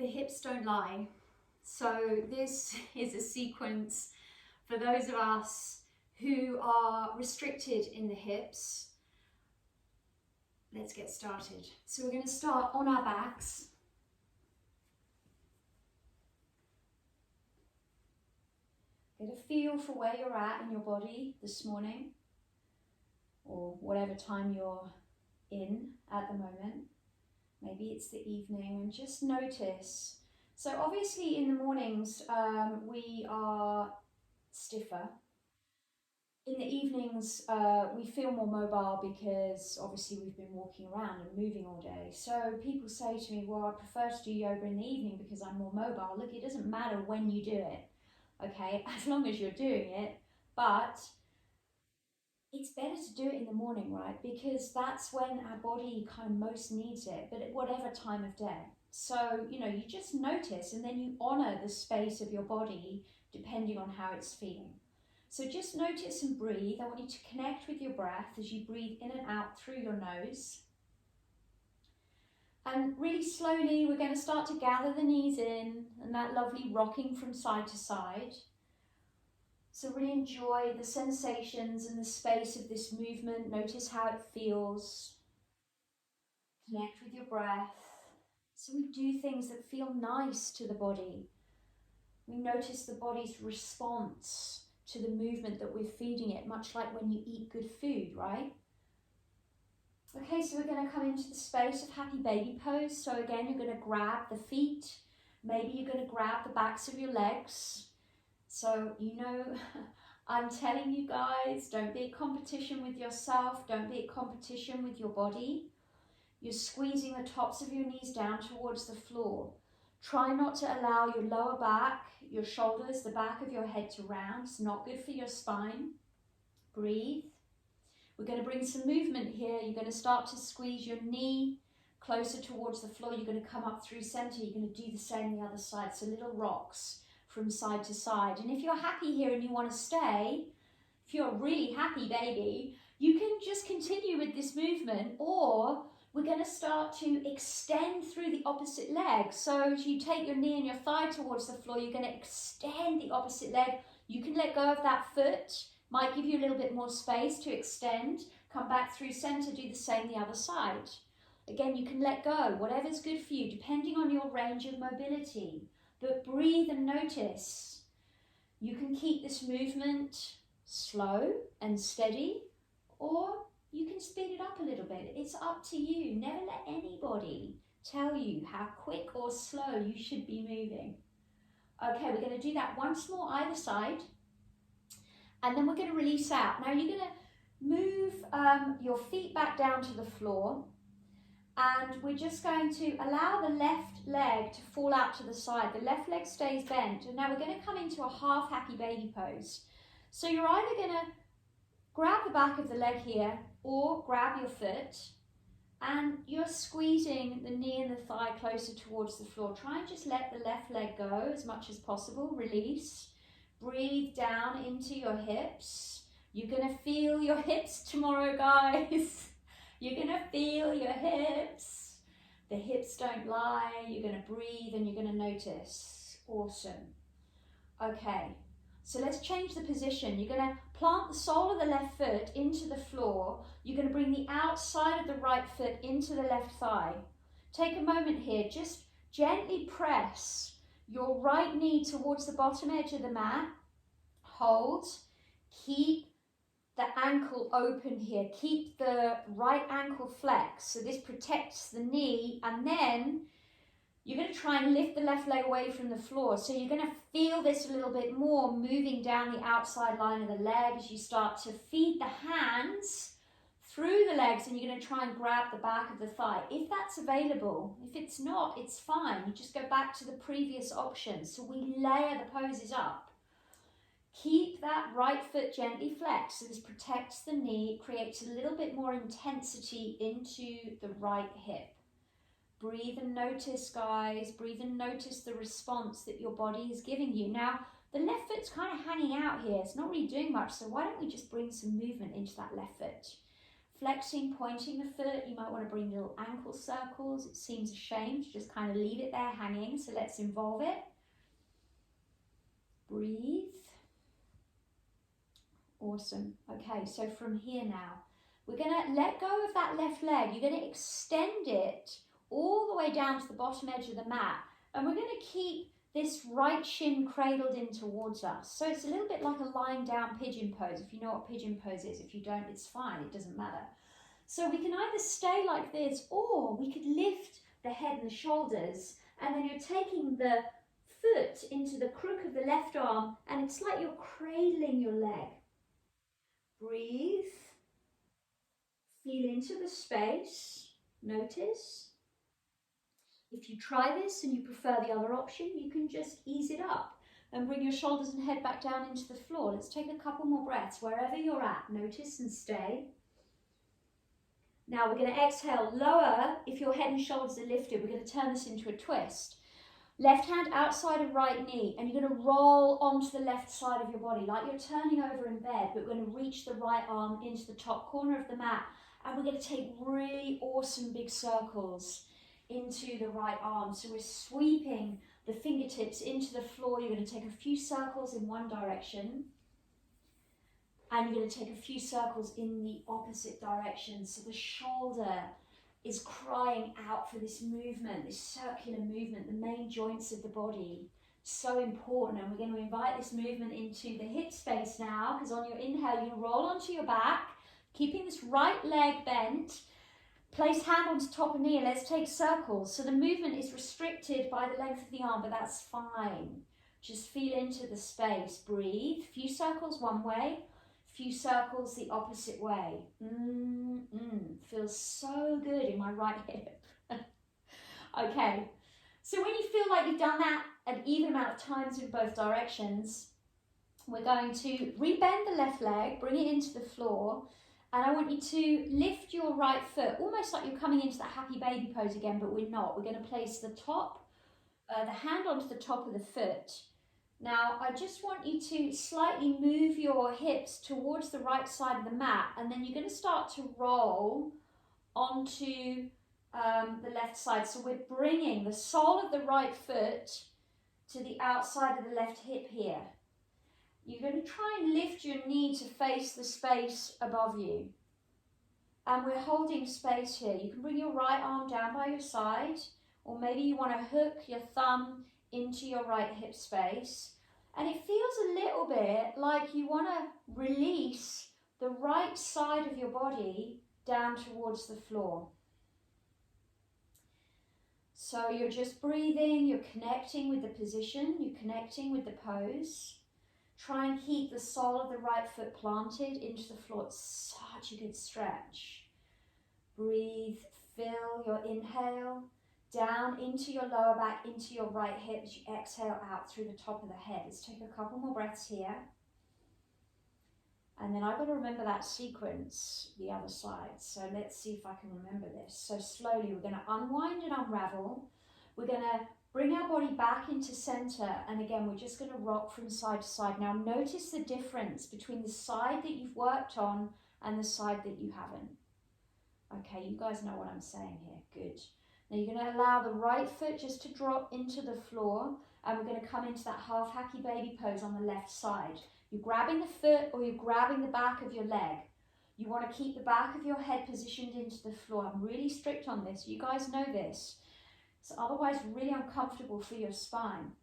the hips don't lie. So this is a sequence for those of us who are restricted in the hips. Let's get started. So we're going to start on our backs. Get a feel for where you're at in your body this morning, or whatever time you're in at the moment. Maybe it's the evening, and just notice. So obviously in the mornings we are stiffer. In the evenings we feel more mobile because obviously we've been walking around and moving all day. So people say to me, well, I prefer to do yoga in the evening because I'm more mobile. Look, it doesn't matter when you do it, okay, as long as you're doing it, but it's better to do it in the morning, right? Because that's when our body kind of most needs it, but at whatever time of day. So, you just notice, and then you honor the space of your body depending on how it's feeling. So just notice and breathe. I want you to connect with your breath as you breathe in and out through your nose. And really slowly, we're going to start to gather the knees in and that lovely rocking from side to side. So really enjoy the sensations and the space of this movement. Notice how it feels. Connect with your breath. So we do things that feel nice to the body. We notice the body's response to the movement that we're feeding it, much like when you eat good food, right? Okay, so we're going to come into the space of happy baby pose. So again, you're going to grab the feet. Maybe you're going to grab the backs of your legs. So, I'm telling you guys, don't be at competition with yourself. Don't be at competition with your body. You're squeezing the tops of your knees down towards the floor. Try not to allow your lower back, your shoulders, the back of your head to round. It's not good for your spine. Breathe. We're going to bring some movement here. You're going to start to squeeze your knee closer towards the floor. You're going to come up through center. You're going to do the same the other side. So little rocks from side to side. And if you're happy here and you want to stay, if you're a really happy baby, you can just continue with this movement, or we're going to start to extend through the opposite leg. So as you take your knee and your thigh towards the floor, you're going to extend the opposite leg. You can let go of that foot, might give you a little bit more space to extend. Come back through center, do the same the other side. Again, you can let go, whatever's good for you, depending on your range of mobility. But breathe and notice. You can keep this movement slow and steady, or you can speed it up a little bit. It's up to you. Never let anybody tell you how quick or slow you should be moving. Okay, we're going to do that once more either side, and then we're going to release out. Now you're going to move your feet back down to the floor. And we're just going to allow the left leg to fall out to the side. The left leg stays bent. And now we're going to come into a half happy baby pose. So you're either going to grab the back of the leg here or grab your foot, and you're squeezing the knee and the thigh closer towards the floor. Try and just let the left leg go as much as possible. Release. Breathe down into your hips. You're going to feel your hips tomorrow, guys. You're going to feel your hips. The hips don't lie. You're going to breathe and you're going to notice. Awesome. Okay, so let's change the position. You're going to plant the sole of the left foot into the floor. You're going to bring the outside of the right foot into the left thigh. Take a moment here. Just gently press your right knee towards the bottom edge of the mat. Hold. Keep the ankle open here. Keep the right ankle flexed, so this protects the knee, and then you're going to try and lift the left leg away from the floor. So you're going to feel this a little bit more, moving down the outside line of the leg as you start to feed the hands through the legs, and you're going to try and grab the back of the thigh if that's available. If it's not, it's fine. You just go back to the previous option. So we layer the poses up. Keep that right foot gently flexed, so this protects the knee, creates a little bit more intensity into the right hip. Breathe and notice, guys. Breathe and notice the response that your body is giving you. Now, the left foot's kind of hanging out here. It's not really doing much, so why don't we just bring some movement into that left foot? flexing, pointing the foot. You might want to bring little ankle circles. It seems a shame to just kind of leave it there hanging, so let's involve it. Breathe. Awesome. Okay, so from here now, we're going to let go of that left leg. You're going to extend it all the way down to the bottom edge of the mat, and we're going to keep this right shin cradled in towards us. So it's a little bit like a lying down pigeon pose. If you know what pigeon pose is, if you don't, it's fine, it doesn't matter. So we can either stay like this, or we could lift the head and the shoulders, and then you're taking the foot into the crook of the left arm, and it's like you're cradling your leg. Breathe. Feel into the space. Notice. If you try this and you prefer the other option, you can just ease it up and bring your shoulders and head back down into the floor. Let's take a couple more breaths wherever you're at. Notice and stay. Now we're going to exhale, lower. If your head and shoulders are lifted, we're going to turn this into a twist. Left hand outside of right knee, and you're going to roll onto the left side of your body like you're turning over in bed, but we're going to reach the right arm into the top corner of the mat, and we're going to take really awesome big circles into the right arm. So we're sweeping the fingertips into the floor. You're going to take a few circles in one direction, and you're going to take a few circles in the opposite direction. So the shoulder is crying out for this movement, this circular movement, the main joints of the body. So important. And we're going to invite this movement into the hip space now, because on your inhale, you roll onto your back, keeping this right leg bent. Place hand onto top of knee, and let's take circles. So the movement is restricted by the length of the arm, but that's fine. Just feel into the space. Breathe. Few circles one way, few circles the opposite way. Feels so good in my right hip. Okay, so when you feel like you've done that an even amount of times in both directions, we're going to rebend the left leg, bring it into the floor, and I want you to lift your right foot, almost like you're coming into that happy baby pose again, but we're not. We're going to place the hand onto the top of the foot. Now, I just want you to slightly move your hips towards the right side of the mat, and then you're going to start to roll onto the left side. So we're bringing the sole of the right foot to the outside of the left hip here. You're going to try and lift your knee to face the space above you. And we're holding space here. You can bring your right arm down by your side, or maybe you want to hook your thumb into your right hip space. And it feels a little bit like you want to release the right side of your body down towards the floor. So you're just breathing, you're connecting with the position, you're connecting with the pose. Try and keep the sole of the right foot planted into the floor. It's such a good stretch. Breathe, fill your inhale down into your lower back, into your right hip as you exhale out through the top of the head. Let's take a couple more breaths here. And then I've got to remember that sequence, the other side. So let's see if I can remember this. So slowly we're going to unwind and unravel. We're going to bring our body back into center, and again, we're just going to rock from side to side. Now, notice the difference between the side that you've worked on and the side that you haven't. Okay, you guys know what I'm saying here. Good. Now, you're going to allow the right foot just to drop into the floor, and we're going to come into that half hacky baby pose on the left side. You're grabbing the foot, or you're grabbing the back of your leg. You want to keep the back of your head positioned into the floor. I'm really strict on this. You guys know this. So otherwise really uncomfortable for your spine.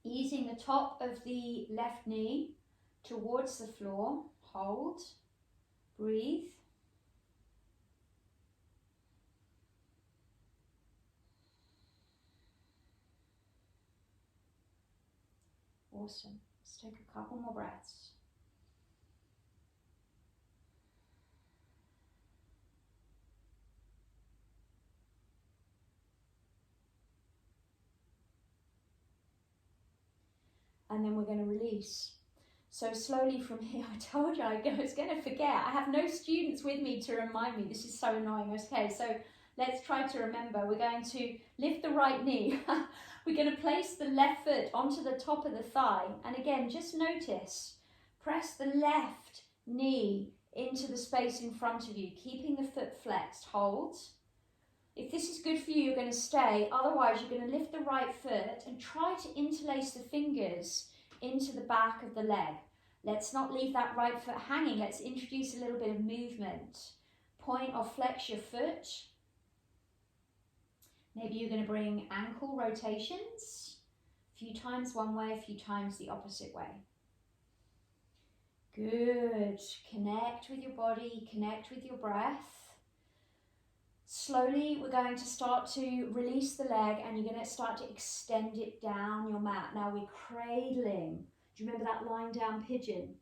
Easing the top of the left knee towards the floor. Hold. Breathe. Awesome. Let's take a couple more breaths. And then we're going to release. So slowly from here, I told you I was going to forget. I have no students with me to remind me. This is so annoying. Okay, so let's try to remember. We're going to lift the right knee. We're going to place the left foot onto the top of the thigh. And again, just notice, press the left knee into the space in front of you, keeping the foot flexed. Hold. If this is good for you, you're going to stay. Otherwise, you're going to lift the right foot and try to interlace the fingers into the back of the leg. Let's not leave that right foot hanging. Let's introduce a little bit of movement. Point or flex your foot. Maybe you're going to bring ankle rotations. A few times one way, a few times the opposite way. Good. Connect with your body, connect with your breath. Slowly, we're going to start to release the leg and you're going to start to extend it down your mat. Now we're cradling. Do you remember that lying down pigeon?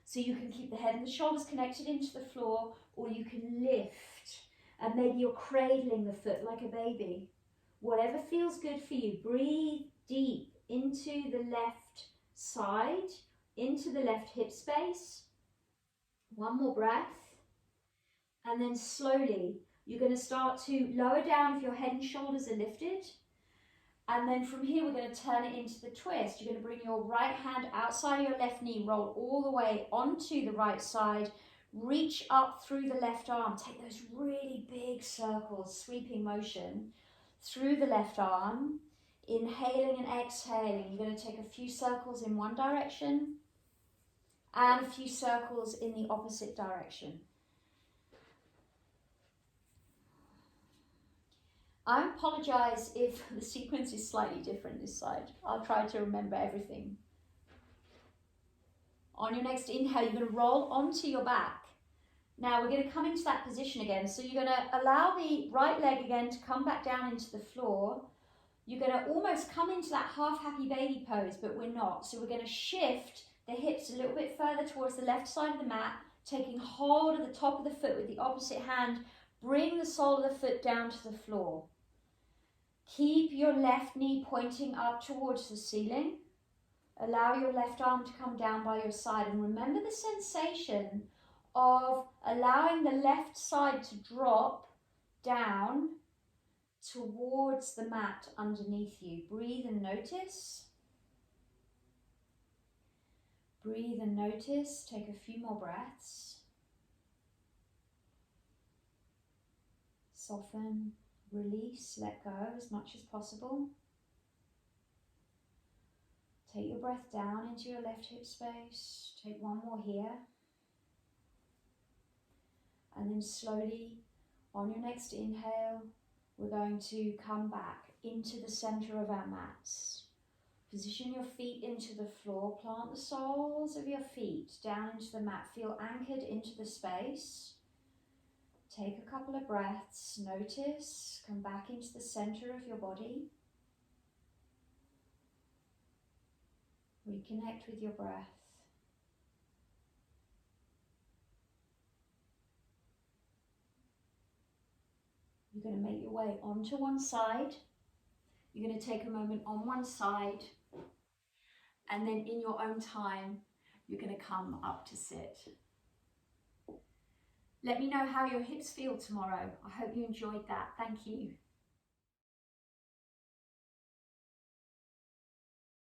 So you can keep the head and the shoulders connected into the floor, or you can lift and maybe you're cradling the foot like a baby. Whatever feels good for you. Breathe deep into the left side, into the left hip space. One more breath. And then slowly, you're going to start to lower down if your head and shoulders are lifted. And then from here, we're going to turn it into the twist. You're going to bring your right hand outside of your left knee, roll all the way onto the right side, reach up through the left arm. Take those really big circles, sweeping motion through the left arm. Inhaling and exhaling. You're going to take a few circles in one direction and a few circles in the opposite direction. I apologise if the sequence is slightly different this side. I'll try to remember everything. On your next inhale, you're going to roll onto your back. Now we're going to come into that position again. So you're going to allow the right leg again to come back down into the floor. You're going to almost come into that half happy baby pose, but we're not. So we're going to shift the hips a little bit further towards the left side of the mat, taking hold of the top of the foot with the opposite hand. Bring the sole of the foot down to the floor. Keep your left knee pointing up towards the ceiling. Allow your left arm to come down by your side. And remember the sensation of allowing the left side to drop down towards the mat underneath you. Breathe and notice. Breathe and notice. Take a few more breaths. Soften. Release, let go as much as possible. Take your breath down into your left hip space. Take one more here. And then slowly, on your next inhale, we're going to come back into the center of our mats. Position your feet into the floor. Plant the soles of your feet down into the mat. Feel anchored into the space. Take a couple of breaths, notice, come back into the center of your body. Reconnect with your breath. You're going to make your way onto one side. You're going to take a moment on one side, and then in your own time, you're going to come up to sit. Let me know how your hips feel tomorrow. I hope you enjoyed that. Thank you.